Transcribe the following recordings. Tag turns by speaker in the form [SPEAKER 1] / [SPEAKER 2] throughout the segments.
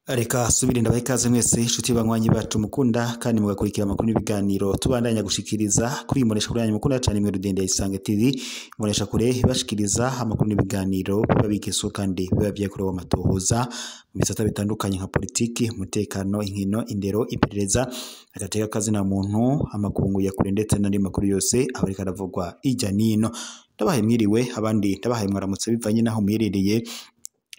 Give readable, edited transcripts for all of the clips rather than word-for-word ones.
[SPEAKER 1] Reka subire ndabaha ikaze mwese inshuti banywanyi bacu mukunda kandi mugakurikira amakuru n'ibiganiro tubandanya gushikiriza kuri muresha kuri yanyu mukunda cyane mwe Rudende Isange TV muresha kure bashikiriza amakuru n'ibiganiro biba bigiso kandi biba byakorewe amatohoza mu bisata bitandukanye nka politiki, umutekano, inkino, indero, iperereza, agateka kazi na muntu, amakungu ya kure ndetse n'andi makuru yose abarika aravugwa ijya nino. Ndabahaye mwiriwe abandi ndabahaye mwaramutse bivanye naho mwirereye.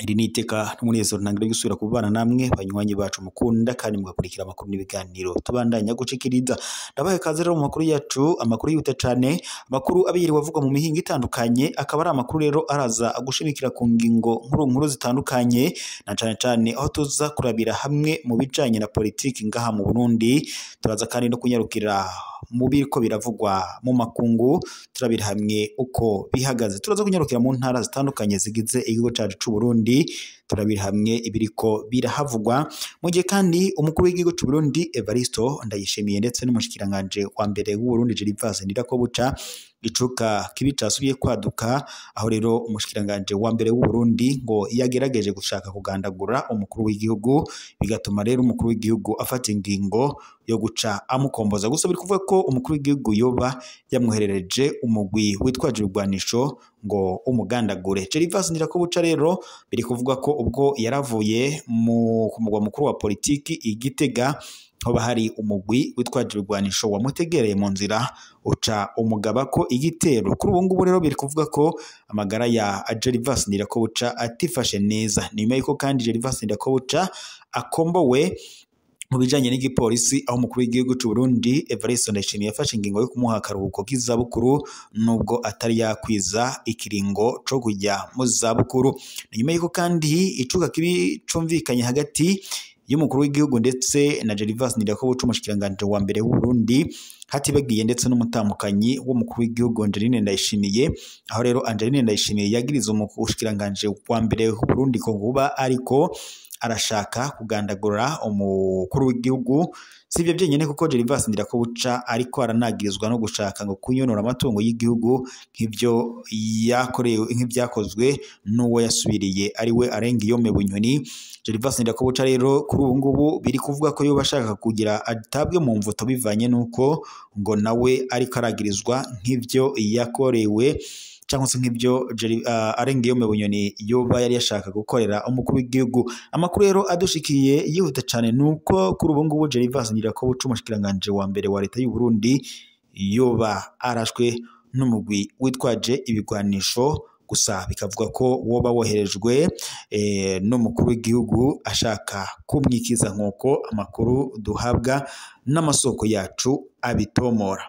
[SPEAKER 1] Iri ni iteka n'umunezero ntangire gusubira kubana namwe banywanyi bacu mukunda kandi mugakurikira amakuru n'ibiganiro tubandanya gucikiriza. Ndabaye kaze rero mu makuru yacu, amakuru yute cyane, amakuru abiri wavugwa mu mihinga itandukanye, akaba ari amakuru rero araza gushimikira ku ngingo nkuru zitandukanye, na cyane cyane aho tuza kurabira hamwe mu bijanye na politiki ngaha mu Burundi. Turaza kandi no kunyarukira mu biriko biravugwa mu makungu, turabira hamwe uko bihagaze. Turaza kunyarukira mu ntara zitandukanye zigize igihugu cyacu cy'u Burundi, turabira hamwe ibiriko birahavugwa. Mu gihe kandi umukuru w'igihugu cy'u Burundi Evaristo Ndayishimiye ndetse n'umushikiranganje wa mbere w'u Burundi Gervais Ndirakobuca icuka kibi casubiye kwaduka, aho rero umushikiranganje wa mbere w'u Burundi ngo yagerageje gushaka kugandagura umukuru w'igihugu, bigatuma rero umukuru w'igihugu afata ingingo yo guca amukomboza. Gusa biri kuvuga ko umukuru w'igihugu yoba yamwoherereje umugwi witwaje urwanisho ngo umugandagure. Gervais Ndirakobuca rero biri kuvuga ko ubwo yaravuye ku mugwa mukuru wa politiki Igitega, hoba hari umugwi witwaje urwanisho wamutegereye mu nzira uca umugaba ko igitero. Kuri ubu ngubu rero biri kuvuga ko amagara ya Gervais Ndirakobuca atifashe neza, nyuma yuko kandi Gervais Ndirakobuca akombowe mu bijanye n'igipolisi, aho umukuru w'igihugu cy'u Burundi Evariste Ndayishimiye yafashe ingingo yo kumuha akaruhuko k'izabukuru nubwo atari yakwiza ikiringo co kujya mu zabukuru. Nyuma yuko kandi icuka kibi cumvikanye hagati y'umukuru w'igihugu ndetse na Gervais Ndirakobuca umushikiranganje wa mbere w'u Burundi, hatibagiye ndetse n'umutamukanyi w'umukuru w'igihugu Angeline Ndayishimiye, aho rero Angeline Ndayishimiye yagiriza umushikiranganje wa mbere w'u Burundi ko kuba ariko arashaka kugandagura umukuru w'igihugu. Si ibyo byenyine kuko Gervais Ndirakobuca ariko aranagirizwa no gushaka ngo kunyonora amatungo y'igihugu nk'ibyo yakorewe nk'ibyakozwe n'uwo yasubiriye ari we Arengiyome Bunyoni. Gervais Ndirakobuca rero kuri ubu ngubu biri kuvuga ko yoba ashaka kugira atabwe mu mvuto bivanye nuko ngo nawe ariko aragirizwa nk'ibyo yakorewe cyangwa se nk'ibyo Arengiyome Bunyoni yoba yari yashaka gukorera umukuru w'igihugu. Amakuru rero adushikiye yihuta cyane nuko kuri ubu ngubu Gervais Ndirakobuca umushikiranganje wa mbere wa leta y'u Burundi yoba arashwe n'umugwi witwaje ibigwanisho. Gusa bikavuga ko woba woherejwe n'umukuru w'igihugu ashaka kumwikiza, nk'uko amakuru duhabwa n'amasoko yacu abitomora.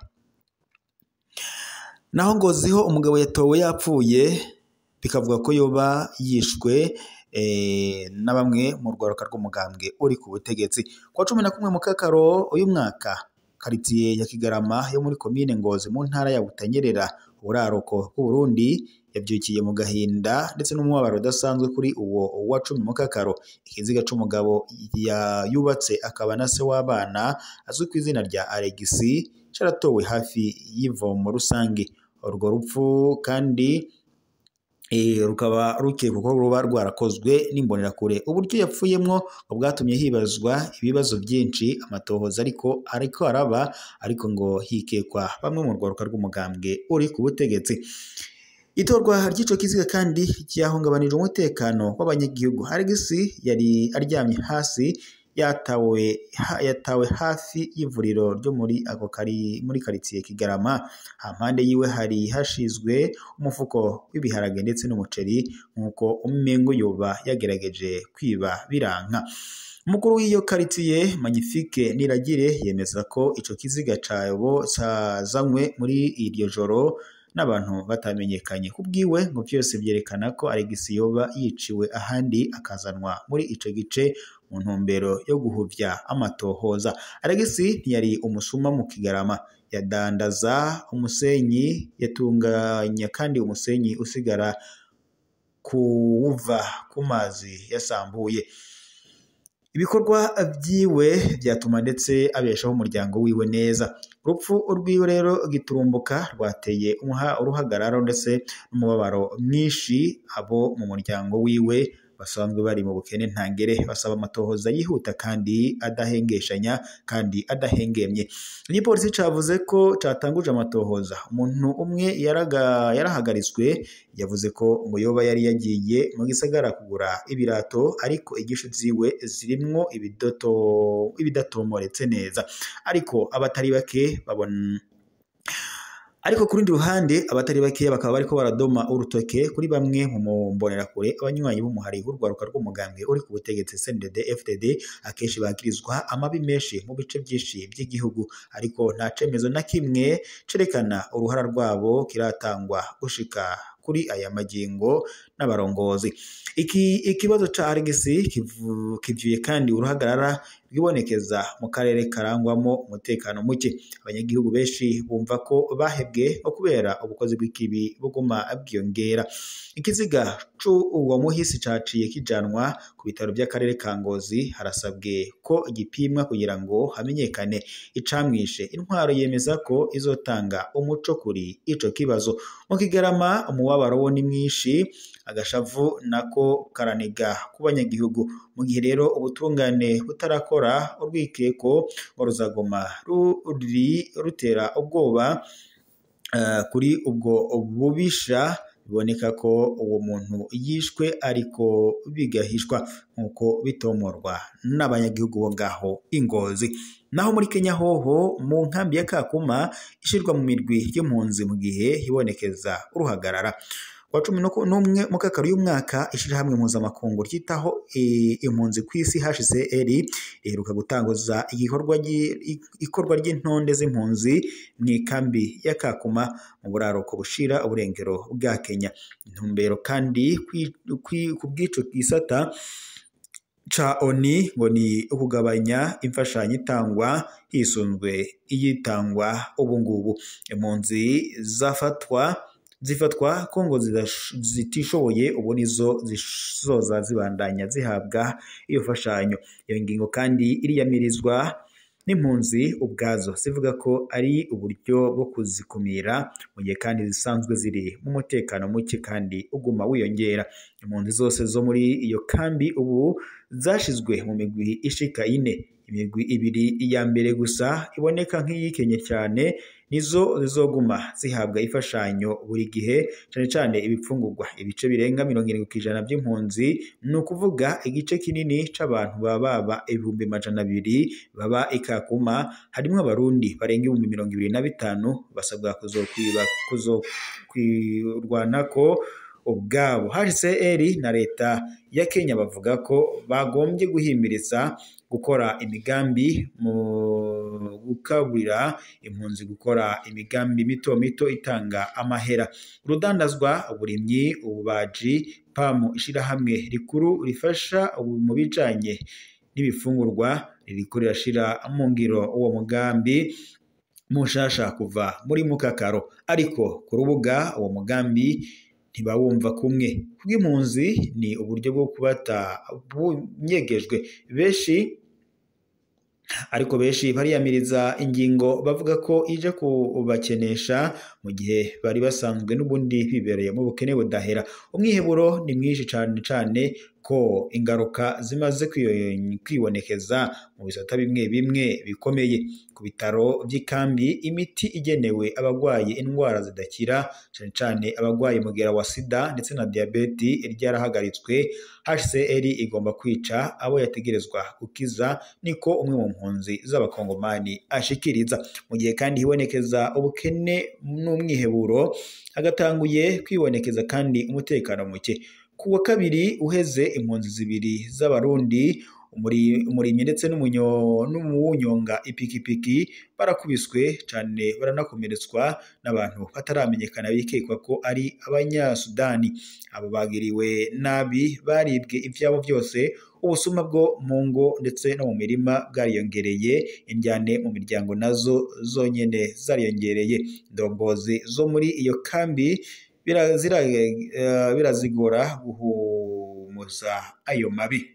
[SPEAKER 1] Naho Ngoziho umugabo yatowe yapfuye, bikavuga ko yoba yishwe na bamwe mu rwaruka rw'umugambwe uri ku butegetsi. Kwa 11 mu Kakaro uyu mwaka, karitiye ya Kigarama yo muri komine Ngozi mu ntara ya Butanyerera uraruko ku Burundi yabyukiye mu gahinda ndetse n'umubabaro udasanzwe kuri uwo wa 10 mu Kakaro. Ikiziga c'umugabo yubatse akaba na se w'abana azwi ku izina rya Alexis caratowe hafi y'ivomo rusange. Urwo rupfu kandi rukaba rukekwa ko ruba rwarakozwe n'imbonerakure. Uburyo yapfuyemwo bwatumye hibazwa ibibazo byinshi, amatohoza ariko araba, ariko ngo hikekwa bamwe mu rwaruka rw'umugambwe uri ku butegetsi. Itorwa ry'ico kiziga kandi cyahungabanije umutekano w'abanyagihugu. Alexis yari aryamye hasi yatawe hafi y'ivuriro ryo muri karitiye Kigarama. Hampande yiwe hari hashizwe umufuko w'ibiharage ndetse n'umuceri, nk'uko umengo yoba yagerageje kwiba biranka. Umukuru w'iyo karitiye Magnifique Niragire yemeza ko ico kiziga cazanywe muri iryo joro n'abantu batamenyekanye. Kubwiwe ngo byose byerekana ko Alexis yoba yiciwe ahandi akazanwa muri ico gice mu ntumbero yo guhuvya amatohoza. Alexis ntiyari umusuma mu Kigarama, yadandaza umusenyi, yatunganya kandi umusenyi usigara kuwuva ku mazi yasambuye. ibikorwa vyiwe vyatuma ndetse abeshaho umuryango wiwe neza. Urupfu rwiwe rero giturumbuka rwateye uruhagararo ndetse n'umubabaro mwinshi abo mu muryango wiwe basanzwe bari mu bukene ntangere, basaba amatohoza yihuta kandi adahengeshanya kandi adahengemye. Igipolisi cavuze ko catanguje amatohoza. Umuntu umwe yarahagaritswe, yavuze ko ngo yoba yari yagiye mu gisagara kugura ibirato ariko igisho ziwe zirimwo ibidatomoretse neza. Ariko ku rundi ruhande abatari bake bakaba bariko baradoma urutoke kuri bamwe mu mbonerakure abanywanyi b'umuhari w'urwaruka rw'umugambwe uri ku butegetsi CNDD FDD akenshi bakirizwa amabi menshi mu bice byinshi by'igihugu, ariko nta cemezo na kimwe cerekana uruhara rwabo kiratangwa gushika kuri aya magingo n'abarongozi. Ikibazo ca Alegisi kivyuye kandi uruhagarara rwibonekeza mu karere karangwamo umutekano muke. Abanyagihugu benshi bumva ko bahebwe kubera ubukozi bw'ikibi buguma bwiyongera. Ikiziga c'uwo muhisi caciye kijanwa ku bitaro by'akarere ka Ngozi, harasabwe ko gipimwa kugira ngo hamenyekane icamwishe. Intwaro yemeza ko izotanga umuco kuri ico kibazo. Mu Kigarama umubabaro wo ni mwinshi, agashavu nako karaniga ku banyagihugu. Mu gihe rero ubutungane butarakora urwikeko ngo ruzagoma rutera ubwoba kuri ubwo bubisha, biboneka ko uwo muntu yishwe ariko bigahishwa nk'uko bitomorwa n'abanyagihugu bo ngaho Ingozi. Naho muri Kenya hoho mu nkambi ya Kakuma ishirwa mu mirwi y'impunzi mu gihe hibonekeza uruhagarara. Kwa 11 mu Kakaro y'umwaka ishirahamwe mpuzamakungu ryitaho impunzi kw'isi HCR riheruka gutanguza ikorwa ry'intonde z'impunzi mu ikambi ya Kakuma mu buraruko bushira uburengero bwa Kenya. Intumbero kandi ku bw'ico gisata ca ONU ngo ni ukugabanya imfashanyo itangwa hisunzwe iyitangwa ubu ngubu. Impunzi zifatwa ko ngo zitishoboye, ubu nizo zizoza zibandanya zihabwa iyo fashanyo. Iyo ngingo kandi iriyamirizwa n'impunzi ubwazo, zivuga ko ari uburyo bwo kuzikumira mu gihe kandi zisanzwe ziri mu mutekano muke kandi uguma wiyongera. Impunzi zose zo muri iyo kambi ubu zashizwe mu migwi ishika 4. Imigwi 2 iya mbere gusa iboneka nk'iyikenye cyane nizo zizoguma zihabwa ifashanyo buri gihe, cyane cyane ibipfungurwa. Ibice birenga 70% by'impunzi, ni ukuvuga igice kinini c'abantu baba 200,000 baba Ikakuma, harimo abarundi barenga 25,000 basabwa kuzokwirwanako ubwabo. HCR na leta ya Kenya bavuga ko bagombye guhimiriza gukora imigambi mu gukaburira impunzi gukora imigambi mito mito itanga amahera. Urudandazwa, uburimyi, ububaji, PAM ishirahamwe rikuru rifasha mu bijanye n'ibifungurwa ririko rirashira mu ngiro uwo mugambi mushasha kuva muri Mukakaro, ariko ku rubuga uwo mugambi ntibawumva kumwe. Kubw'impunzi ni uburyo bwo kubata bunyegejwe ariko benshi bariyamiriza ingingo bavuga ko ije kubakenesha mu gihe bari basanzwe n'ubundi bibereye mu bukene budahera. Umwiheburo ni mwinshi cyane ko ingaruka zimaze kwibonekeza mu bisata bimwe bimwe bikomeye. Ku bitaro by'ikambi imiti igenewe abagwaye indwara zidakira, cyane cyane abagwaye umugera wa sida ndetse na diabete ryarahagaritswe. HCR igomba kwica abo yategerezwa gukiza, niko umwe mu mpunzi z'abakongomani ashikiriza. Mu gihe kandi hibonekeza ubukene n'umwiheburo, hagatanguye kwibonekeza kandi umutekano muke. Ku wa kabiri uheze impunzi 2 z'abarundi, umurimyi ndetse n'umunyonga ipikipiki barakubiswe cyane baranakomeretswa n'abantu bataramenyekana bikekwa ko ari abanyasudani. Abo bagiriwe nabi baribwe ivyabo byose, ubusuma bwo mu ngo ndetse no mu mirima bwariyongereye, indyane mu miryango nazo zonyene zariyongereye. Ndongozi zo muri iyo kambi birazigora guhumuza ayo mabi.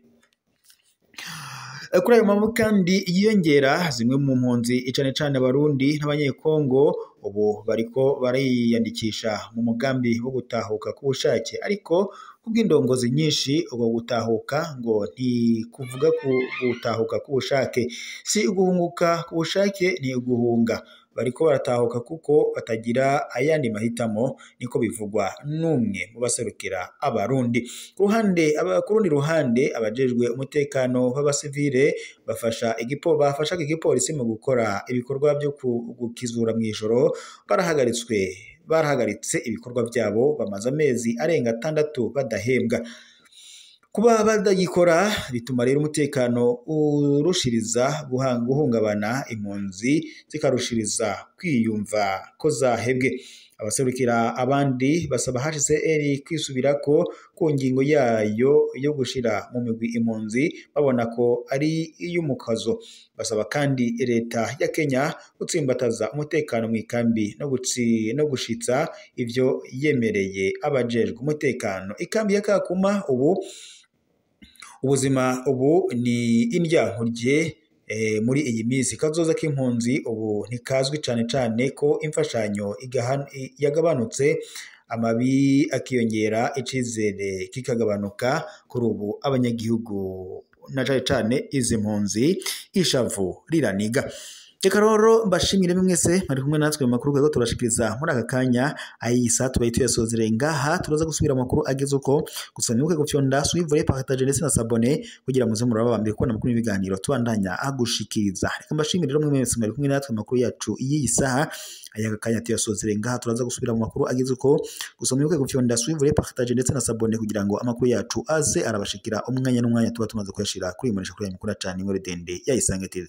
[SPEAKER 1] Kuri ayo mpamvu kandi yiyongera zimwe mu mpunzi cane cane abarundi n'abanyekongo ubu bariko bariyandikisha mu mugambi wo gutahuka ku bushake, ariko kubw'indongozi nyinshi ubwo gutahuka ngo ntikuvuga gutahuka ku bushake, si uguhunguka ku bushake, ni uguhunga. Bariko baratahuka kuko batagira ayandi mahitamo, niko bivugwa n'umwe mu baserukira abarundi. Ku rundi ruhande abajejwe umutekano w'abasivile bafashaga igipolisi mu gukora ibikorwa byo gukizura mw'ijoro barahagaritse ibikorwa byabo, bamaze amezi arenga 6 badahembwa. Kuba badagikora bituma rero umutekano urushiriza guhungabana, impunzi zikarushiriza kwiyumva ko zahebwe. Abaserukira abandi basaba HCR kwisubirako ku ngingo yayo yo gushira mu migwi impunzi babona ko ari iy'umukazo. Basaba kandi leta ya Kenya gutsimbataza umutekano mu ikambi no gushitsa ivyo yemereye abajejwe umutekano. Ikambi ya Kakuma ubuzima ubu ni indyankurye muri iyi minsi. Kazoza k'impunzi ubu ntikazwi cane ko imfashanyo yagabanutse, amabi akiyongera, icizere kikagabanuka. Kuri ubu abanyagihugu na cane izi mpunzi ishavu riraniga. Reka rero mbashimire mwese mwari kumwe natwe mu makuru twego turashikiriza muri aka kanya. Ayisa tubaye tuyasozereye ngaha, turaza gusubira amakuru ageze uko gusa nibuke gufyonda suivre partager ndetse na s'abonner kugira muze muraba bambere kubona amakuru y'ibiganiro tubandanya agushikiriza. Reka mbashimire rero mwese mwari kumwe natwe mu makuru yacu iyi saha. Aya kanya tuyasozereye ngaha, turaza gusubira mu makuru ageze uko gusa nibuke gufyonda suivre partager ndetse na s'abonner kugira ngo amakuru yacu aze arabashikira umwanya n'umwanya tuba tumaze kuyashira kuri munesha kuri amakuru cyane muri dende ya Isange TV.